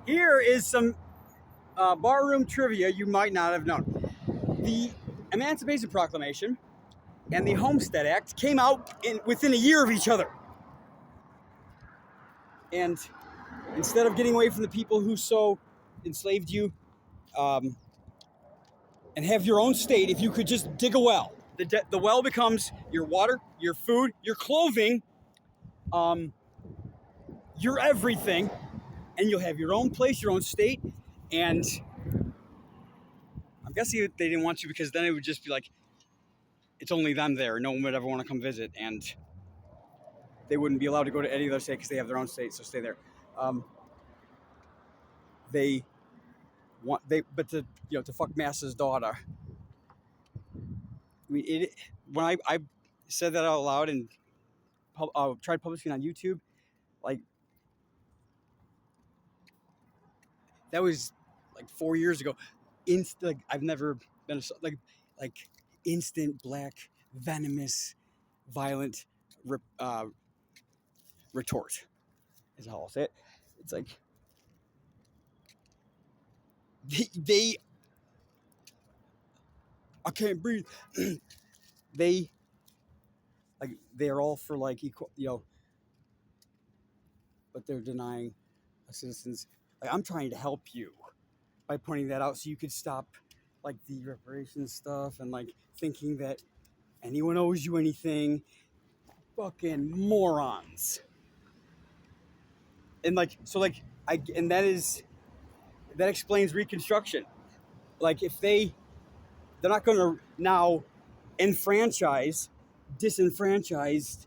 Here is some barroom trivia you might not have known. The Emancipation Proclamation and the Homestead Act came out within a year of each other. And instead of getting away from the people who so enslaved you and have your own state, if you could just dig a well, the well becomes your water, your food, your clothing, your everything, and you'll have your own place, your own state. And I'm guessing they didn't want you because then it would just be like, it's only them there. No one would ever want to come visit, and they wouldn't be allowed to go to any other state because they have their own state, so stay there. But to fuck Massa's daughter. I mean, when I said that out loud and tried publishing on YouTube, like that was like 4 years ago. I've never been like instant black venomous violent retort is how I'll say it. It's like they I can't breathe. They're all for like equal, but they're denying citizens. Like, I'm trying to help you by pointing that out so you could stop like the reparations stuff and like thinking that anyone owes you anything. Fucking morons. And that explains Reconstruction. Like if they're not going to now disenfranchised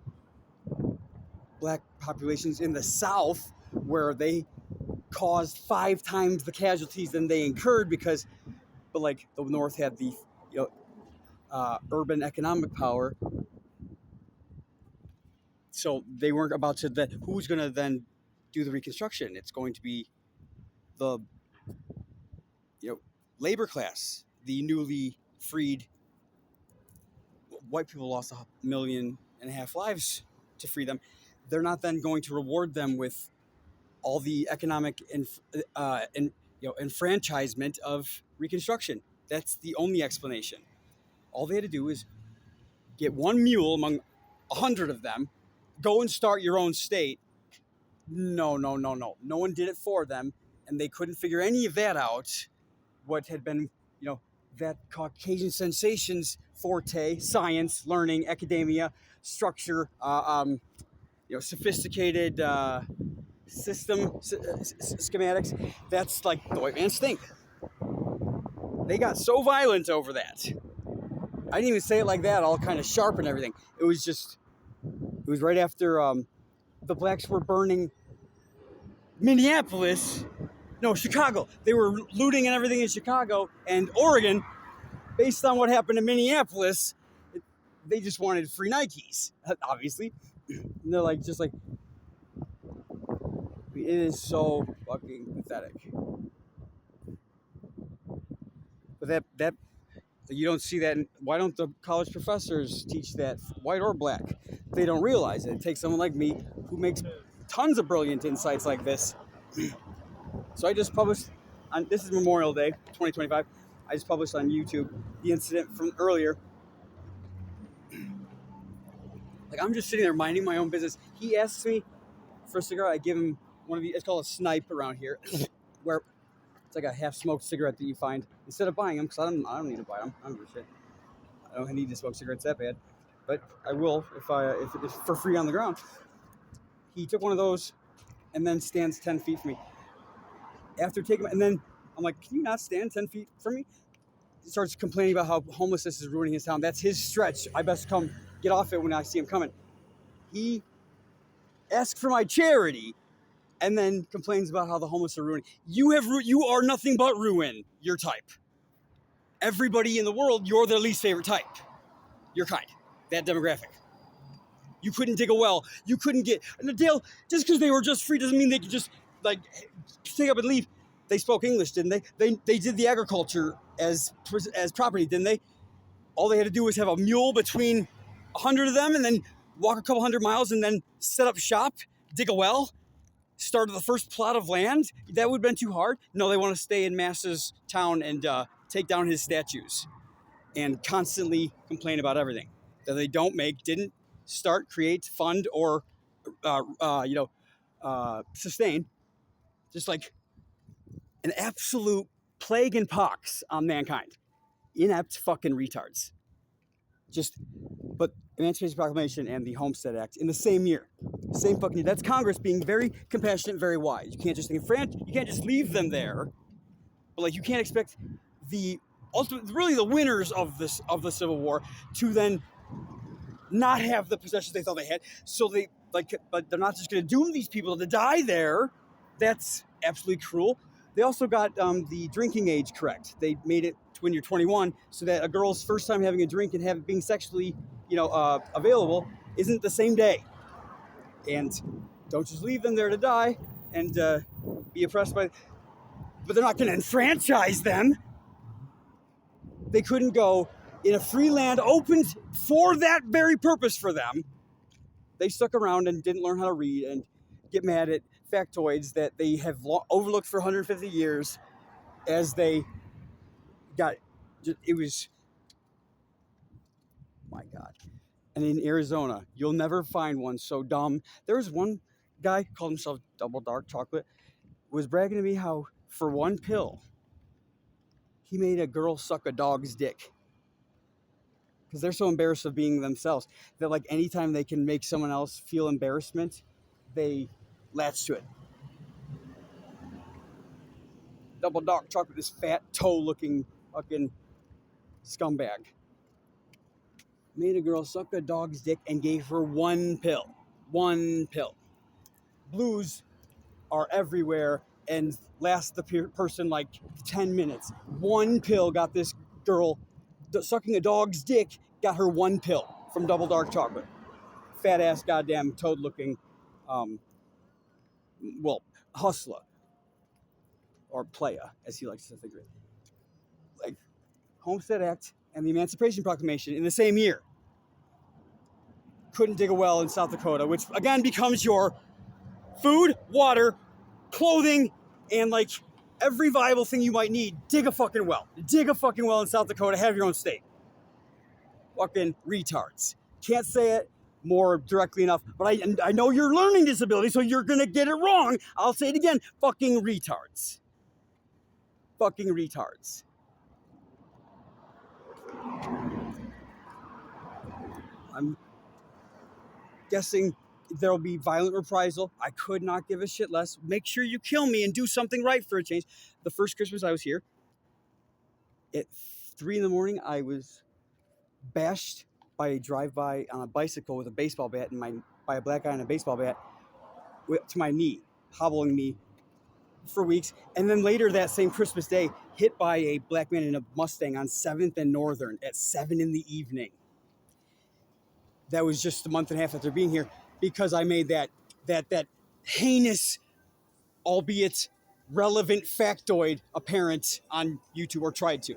black populations in the South where they caused 5 times the casualties than they incurred but like the North had the urban economic power, so they weren't about to. Then who's going to then do the Reconstruction? It's going to be the labor class, the newly freed. White people lost 1.5 million lives to free them. They're not then going to reward them with all the economic enfranchisement of Reconstruction. That's the only explanation. All they had to do is get one mule among 100 of them, go and start your own state. No. No one did it for them, and they couldn't figure any of that out. What had been, that Caucasian sensations forte, science, learning, academia, structure, sophisticated system schematics. That's like the white man's thing. They got so violent over that. I didn't even say it like that, all kind of sharp and everything. It was right after the blacks were burning Chicago. They were looting and everything in Chicago and Oregon. Based on what happened in Minneapolis, they just wanted free Nikes, obviously. And they're like, it is so fucking pathetic. But that you don't see that. Why don't the college professors teach that, white or black? They don't realize it. It takes someone like me who makes tons of brilliant insights like this. So I just published this is Memorial Day 2025. I just published on YouTube the incident from earlier. Like, I'm just sitting there minding my own business. He asks me for a cigarette. I give him one of it's called a snipe around here, where it's like a half-smoked cigarette that you find instead of buying them, because I don't need to buy them. I don't give a shit. I don't need to smoke cigarettes that bad, but I will if it's for free on the ground. He took one of those and then stands 10 feet from me. After taking, and then I'm like, can you not stand 10 feet from me? He starts complaining about how homelessness is ruining his town. That's his stretch. I best come get off it when I see him coming. He asks for my charity and then complains about how the homeless are ruining. You are nothing but ruin. Your type. Everybody in the world, you're their least favorite type. Your kind. That demographic. You couldn't dig a well. You couldn't get Dale. Just because they were just free doesn't mean they could just like take up and leave. They spoke English, didn't they? They did the agriculture as property, didn't they? All they had to do was have a mule between 100 of them and then walk a couple 100 miles and then set up shop, dig a well. started the first plot of land, that would have been too hard. No, they want to stay in Mass's town and take down his statues and constantly complain about everything that they don't make, didn't start, create, fund, or sustain. Just like an absolute plague and pox on mankind. Inept fucking retards. But Emancipation Proclamation and the Homestead Act in the same year. Same fucking year. That's Congress being very compassionate, very wise. You can't just you can't just leave them there. But like, you can't expect really the winners of the Civil War to then not have the possessions they thought they had. So but they're not just going to doom these people to die there. That's absolutely cruel. They also got the drinking age correct. They made it to when you're 21, so that a girl's first time having a drink and being sexually, available isn't the same day. And don't just leave them there to die and be oppressed by. But they're not going to enfranchise them. They couldn't go in a free land opened for that very purpose for them. They stuck around and didn't learn how to read and get mad at factoids that they have overlooked for 150 years as they got. It was, my God. And in Arizona, you'll never find one so dumb. There was one guy, called himself Double Dark Chocolate, was bragging to me how for one pill, he made a girl suck a dog's dick. Because they're so embarrassed of being themselves that, like, anytime they can make someone else feel embarrassment, they latch to it. Double Dark Chocolate, this fat toe-looking fucking scumbag, made a girl suck a dog's dick and gave her one pill. One pill. Blues are everywhere and last the person like 10 minutes. One pill got this girl sucking a dog's dick, got her one pill from Double Dark Chocolate. Fat ass goddamn toad looking hustler. Or playa, as he likes to think of it. Like, Homestead Act and the Emancipation Proclamation in the same year. Couldn't dig a well in South Dakota, which again becomes your food, water, clothing, and like every viable thing you might need. Dig a fucking well. Dig a fucking well in South Dakota, have your own state. Fucking retards. Can't say it more directly enough, but I know you're learning disability, so you're gonna get it wrong. I'll say it again. Fucking retards. Fucking retards. I'm guessing there'll be violent reprisal. I could not give a shit less. Make sure you kill me and do something right for a change. The first Christmas I was here, at 3 a.m, I was bashed by a drive-by on a bicycle with a baseball bat by a black guy on a baseball bat to my knee, hobbling me for weeks. And then later that same Christmas day, hit by a black man in a Mustang on 7th and Northern at 7 p.m. That was just a month and a half after being here, because I made that heinous, albeit relevant factoid apparent on YouTube, or tried to.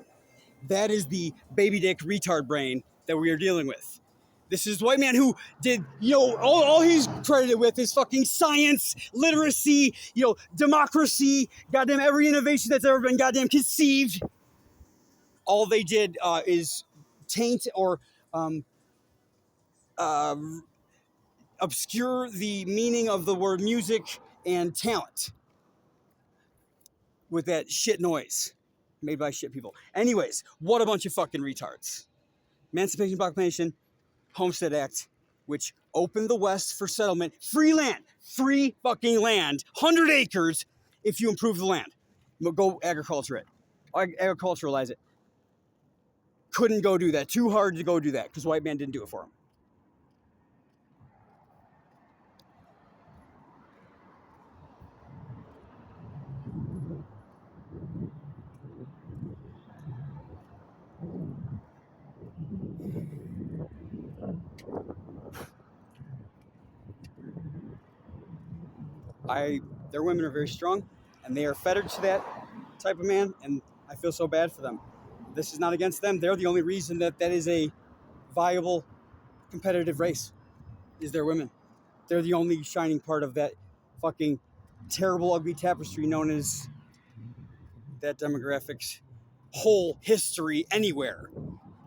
That is the baby dick retard brain that we are dealing with. This is the white man who did, all he's credited with is fucking science, literacy, democracy, goddamn every innovation that's ever been goddamn conceived. All they did is taint or obscure the meaning of the word music and talent with that shit noise made by shit people. Anyways, what a bunch of fucking retards. Emancipation Proclamation, Homestead Act, which opened the West for settlement. Free land. Free fucking land. 100 acres if you improve the land. Go agriculture it. Agriculturalize it. Couldn't go do that. Too hard to go do that because white man didn't do it for him. Their women are very strong, and they are fettered to that type of man, and I feel so bad for them. This is not against them. They're the only reason that is a viable competitive race, is their women. They're the only shining part of that fucking terrible, ugly tapestry known as that demographic's whole history anywhere.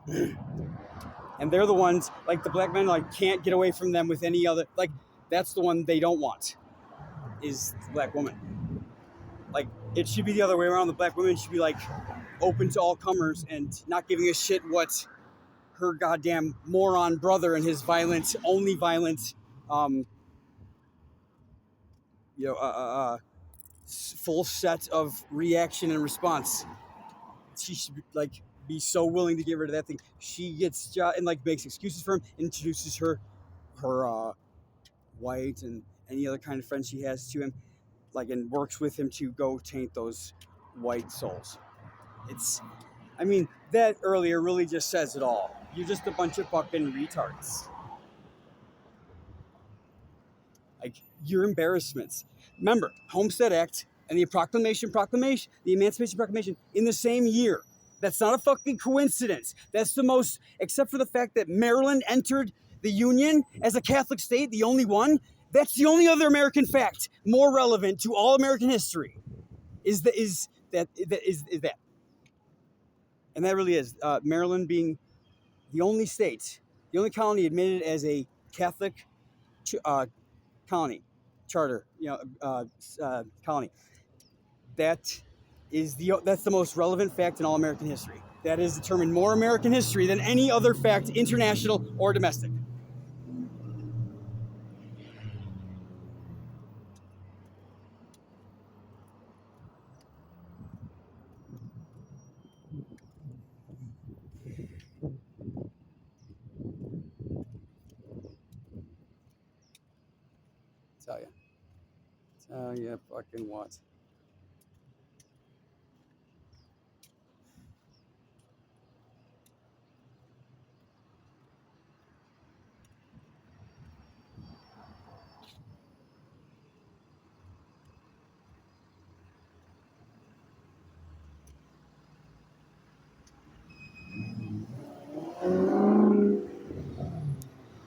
And they're the ones, like the black men, like can't get away from them with any other, like that's the one they don't want, is the black woman. Like it should be the other way around. The black woman should be like open to all comers and not giving a shit what her goddamn moron brother and his violent, only violent, full set of reaction and response. She should like be so willing to get rid of that thing. She gets and like makes excuses for him, introduces her white and any other kind of friends she has to him, like, and works with him to go taint those white souls. I mean, that earlier really just says it all. You're just a bunch of fucking retards. Like, your embarrassments. Remember, Homestead Act and the Proclamation, the Emancipation Proclamation in the same year. That's not a fucking coincidence. That's the most, except for the fact that Maryland entered the Union as a Catholic state, the only one. That's the only other American fact more relevant to all American history. Is that. And that really is. Maryland being the only state, the only colony admitted as a Catholic colony, charter, colony. That's the most relevant fact in all American history. That has determined more American history than any other fact, international or domestic. Tell you fucking what.